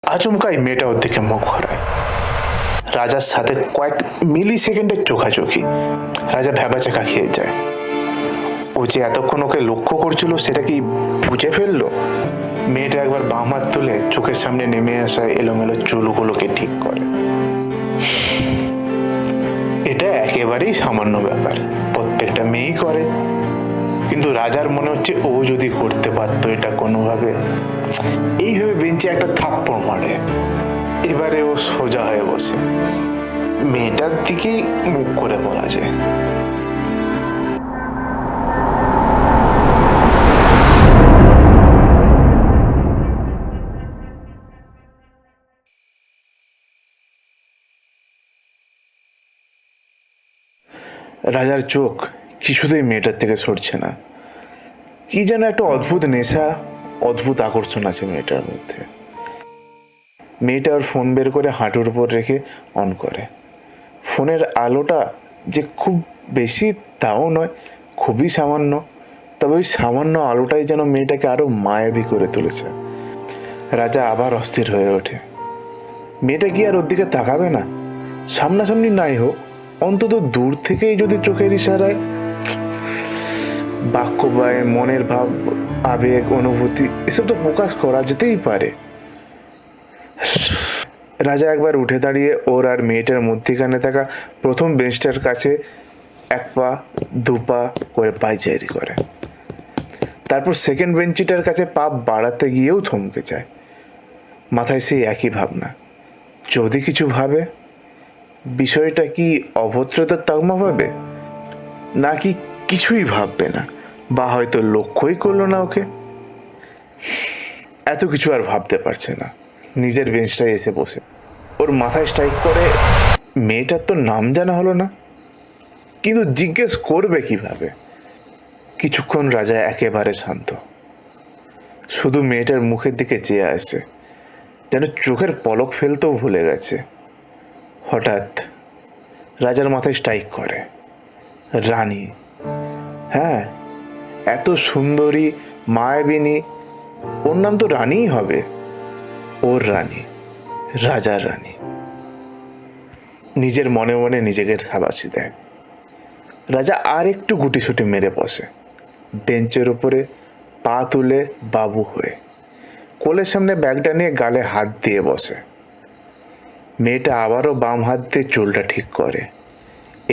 আচমকাই মেয়েটা ওর দিকে মুখ ঘোরায়। রাজার সাথে কয়েক মিলি সেকেন্ডের চোখাচোখি। রাজা ভ্যাবাচাকা খেয়ে যায়। ও যে এতক্ষণ ওকে লক্ষ্য করছিল সেটা কি বুঝে ফেললো? মেয়েটা একবার বাম হাত তুলে চোখের সামনে নেমে আসা এলোমেলো চুলগুলোকে ঠিক করে। এটা একেবারেই সামান্য ব্যাপার, প্রত্যেকটা মেয়েই করে, কিন্তু রাজার মনে হচ্ছে ও যদি করতে পারতো এটা কোনোভাবে। এইভাবে বেঞ্চে একটা থাপ্পড় মারে। এবারে ও সোজা হয়ে বসে, মেয়েটার দিকেই মুখ করে বলা যায়। রাজার চোখ কিছুতেই মেয়েটার থেকে সরছে না। কি যেন একটা অদ্ভুত নেশা, অদ্ভুত আকর্ষণ আছে মেয়েটার মধ্যে। মেয়েটা ওর ফোন বের করে হাঁটুর উপর রেখে অন করে। ফোনের আলোটা যে খুব বেশি তাও নয়, খুবই সামান্য, তবে ওই সামান্য আলোটাই যেন মেয়েটাকে আরো মায়াবী করে তুলেছে। রাজা আবার অস্থির হয়ে ওঠে। মেয়েটা কি আর ওর দিকে তাকাবে না? সামনাসামনি নাই হোক, অন্তত দূর থেকেই যদি চোখের ইশারায়, বাক্য বায়, মনের ভাব, আবেগ, অনুভূতি এসব তো প্রকাশ করা যেতেই পারে। রাজা একবার উঠে দাঁড়িয়ে ওর আর মেয়েটার মধ্যিখানে থাকা প্রথম বেঞ্চটার কাছে এক পা দু পা করে পায়চারি করে। তারপর সেকেন্ড বেঞ্চিটার কাছে পা বাড়াতে গিয়েও থমকে যায়। মাথায় সেই একই ভাবনা, যদি কিছু ভাবে, বিষয়টা কি অভদ্রতার তকমা পাবে, নাকি কিছুই ভাববে না, বা হয়তো লক্ষ্যই করলো না ওকে। এত কিছু আর ভাবতে পারছে না, নিজের বেঞ্চটায় এসে বসে। ওর মাথায় স্ট্রাইক করে, মেয়েটার তো নাম জানা হলো না, কিন্তু জিজ্ঞেস করবে কিভাবে? কিছুক্ষণ রাজা একেবারে শান্ত, শুধু মেয়েটার মুখের দিকে চেয়ে আসে, যেন চোখের পলক ফেলতেও ভুলে গেছে। হঠাৎ রাজার মাথায় স্ট্রাইক করে, রানী। হ্যাঁ, এত সুন্দরী, মায়াবিনী, ওর নাম তো রানীই হবে। ওর রানী, রাজার রানী। নিজের মনে মনে নিজেকে সাবাসি দেয়। রাজা আর একটু গুটিসুটি মেরে বসে, বেঞ্চের উপরে পা তুলে বাবু হয়ে, কোলের সামনে ব্যাগটা নিয়ে গালে হাত দিয়ে বসে। মেয়েটা আবারও বাম হাত দিয়ে চুলটা ঠিক করে।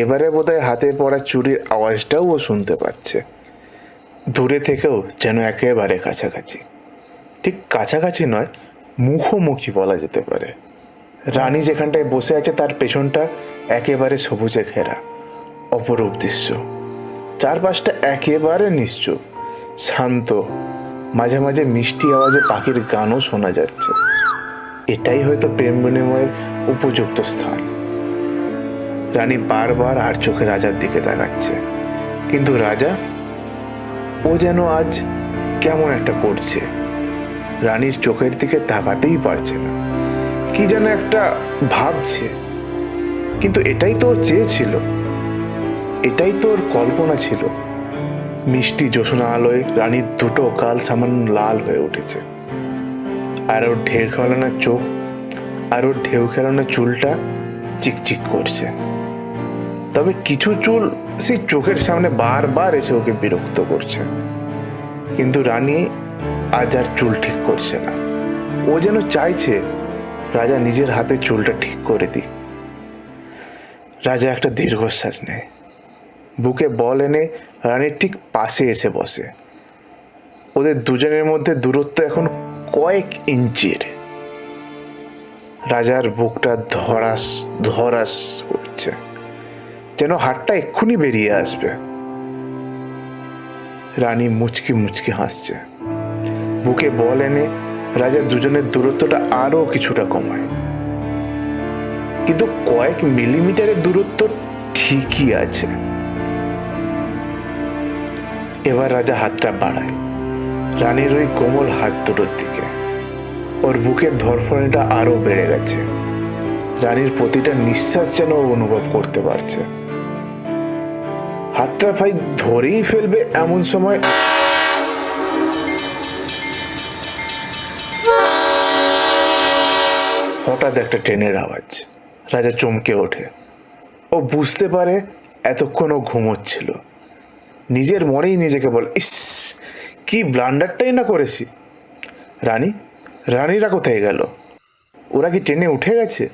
এবারে বোধহয় হাতে পড়া চুরির আওয়াজটাও ও শুনতে পাচ্ছে, দূরে থেকেও যেন একেবারে কাছাকাছি। ঠিক কাছাকাছি নয়, মুখোমুখি বলা যেতে পারে। রানী যেখানটায় বসে আছে তার পেছনটা একেবারে সবুজে ঘেরা, অপরূপ দৃশ্য। চারপাশটা একেবারে নিশ্চুপ, শান্ত, মাঝে মাঝে মিষ্টি আওয়াজে পাখির গানও শোনা যাচ্ছে। এটাই হয়তো প্রেম বিনিময়ের উপযুক্ত স্থান। রানী বারবার আর চোখে রাজার দিকে তাকাচ্ছে, কিন্তু রাজা, ও যেন আজ কেমন একটা করছে। রানীর চোখের দিকে তাকাতেই পারছে না, কি যেন একটা ভাবছে। কিন্তু এটাই তো চেয়েছিল, এটাই তো ওর কল্পনা ছিল। মিষ্টি জ্যোৎস্না আলোয় রানীর দুটো গাল সামান্য লাল হয়ে উঠেছে, আর ওর ঢেউ খেলানো চোখ আর ওর ঢেউ খেলানো চুলটা চিকচিক করছে। তবে কিছু চুল সেই চোখের সামনে বারবার এসে ওকে বিরক্ত করছে। কিন্তু রানী আজ আর চুল ঠিক করছে না। ও যেন চাইছে রাজা নিজের হাতে চুলটা ঠিক করে দিক। রাজা একটা দীর্ঘশ্বাস নেয়, বুকে বল এনে রানীর ঠিক পাশে এসে বসে। ওদের দুজনের মধ্যে দূরত্ব এখন কয়েক ইঞ্চির। রাজার বুকটা ধরাস ধরাস করছে, যেন হাতটা এক্ষুনি বেরিয়ে আসবে। রানী মুচকি মুচকি হাসছে, বুকে বল এনে রাজার দুজনের দূরত্বটা আরো কিছুটা কমায়, কিন্তু কয়েক মিলিমিটারের দূরত্ব ঠিকই আছে। এবার রাজা হাতটা বাড়ায় রানীর ওই কোমল হাত দুটোর দিকে। ওর বুকের ধড়ফড়িটা আরো বেড়ে গেছে। রানীর প্রতিটা নিঃশ্বাস যেন অনুভব করতে পারছে। হাতটা ভাই ধরেই ফেলবে এমন সময় হঠাৎ একটা ট্রেনের আওয়াজ। রাজা চমকে ওঠে। ও বুঝতে পারে এতক্ষণ ও ঘুমোচ্ছিল। নিজের মনেই নিজেকে বলে, ইস, কি ব্লান্ডারটাই না করেছি। রানীরা কোথায় গেল? ওরা কি ট্রেনে উঠে গেছে?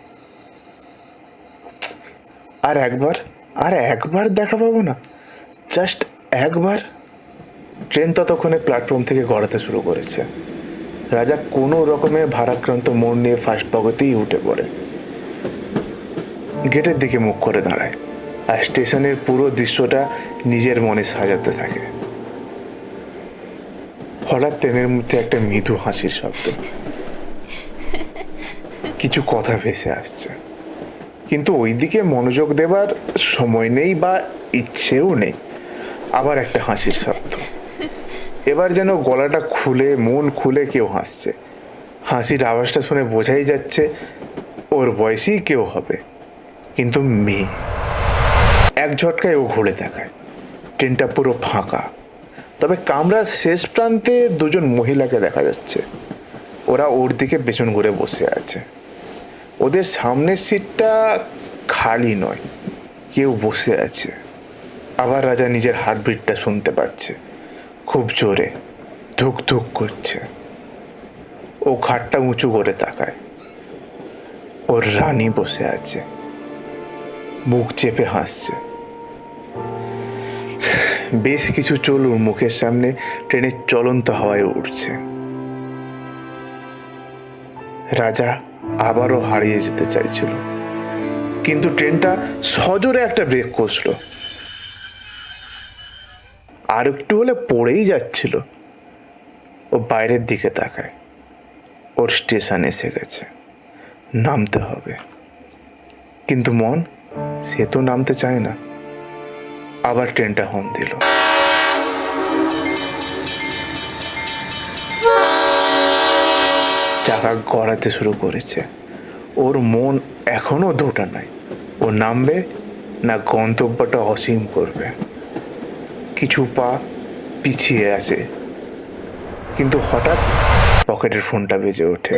আর একবার দেখা পাবো না? জাস্ট একবার। ট্রেন ততক্ষণে প্ল্যাটফর্ম থেকে গড়াতে শুরু করেছে। রাজা কোনো রকমে ভারাক্রান্ত মন নিয়ে ফার্স্ট বগিতেই উঠে পড়ে। গেটের দিকে মুখ করে দাঁড়ায় আর স্টেশনের পুরো দৃশ্যটা নিজের মনে সাজাতে থাকে। হঠাৎ ট্রেনের মধ্যে একটা মৃদু হাসির শব্দ, কিছু কথা ভেসে আসছে, কিন্তু ওইদিকে মনোযোগ দেবার সময় নেই বা ইচ্ছেও নেই। আবার একটা হাসির শব্দ। এবার যেন গলাটা খুলে, মন খুলে কেউ হাসছে। হাসির আওয়াজটা শুনে বোঝাই যাচ্ছে ওর বয়সেই কেউ হবে, কিন্তু মেয়ে। এক ঝটকায় ও ঘুরে তাকায়। ট্রেনটা পুরো ফাঁকা, তবে কামরার শেষ প্রান্তে দুজন মহিলাকে দেখা যাচ্ছে। ওরা ওর দিকে পেছন ঘুরে বসে আছে। ওদের সামনের সিটটা খালি নয়, কেউ বসে আছে। আবার রাজা নিজের হার্টবিটটা শুনতে পাচ্ছে, খুব জোরে, ধুক ধুক করছে। ও ঘাটটা উঁচু করে তাকায়। ওর রানী বসে আছে, মুখ চেপে হাসছে। বেশ কিছু চুল ওর মুখের সামনে ট্রেনের চলন্ত হাওয়ায় উঠছে। রাজা আবারও হারিয়ে যেতে চাইছিল, কিন্তু ট্রেনটা সজোরে একটা ব্রেক কষল। আর একটু হলে পড়েই যাচ্ছিল। ও বাইরের দিকে তাকায়। ওর স্টেশন এসে গেছে, নামতে হবে। কিন্তু মন, সে তো নামতে চায় না। আবার ট্রেনটা হর্ন দিল। চাকা গড়াতে শুরু করেছে। ওর মন এখনো দোটা নাই। ও নামবে না গন্তব্যটা অসীম করবে। কিছু পা পিছিয়ে আছে, কিন্তু হঠাৎ পকেটের ফোনটা বেজে ওঠে।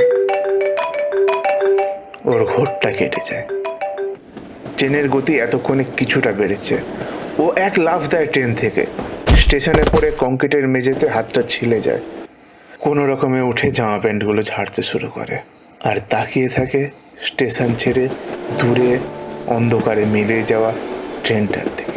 ওর ঘোরটা কেটে যায়। ট্রেনের গতি এতক্ষণে কিছুটা বেড়েছে। ও এক লাফ দেয় ট্রেন থেকে। স্টেশনে পড়ে কংক্রিটের মেঝেতে হাতটা ছিলে যায়। কোনো রকমে উঠে জামা প্যান্টগুলো ঝাড়তে শুরু করে আর তাকিয়ে থাকে স্টেশন ছেড়ে দূরে অন্ধকারে মিলিয়ে যাওয়া ট্রেনটার দিকে।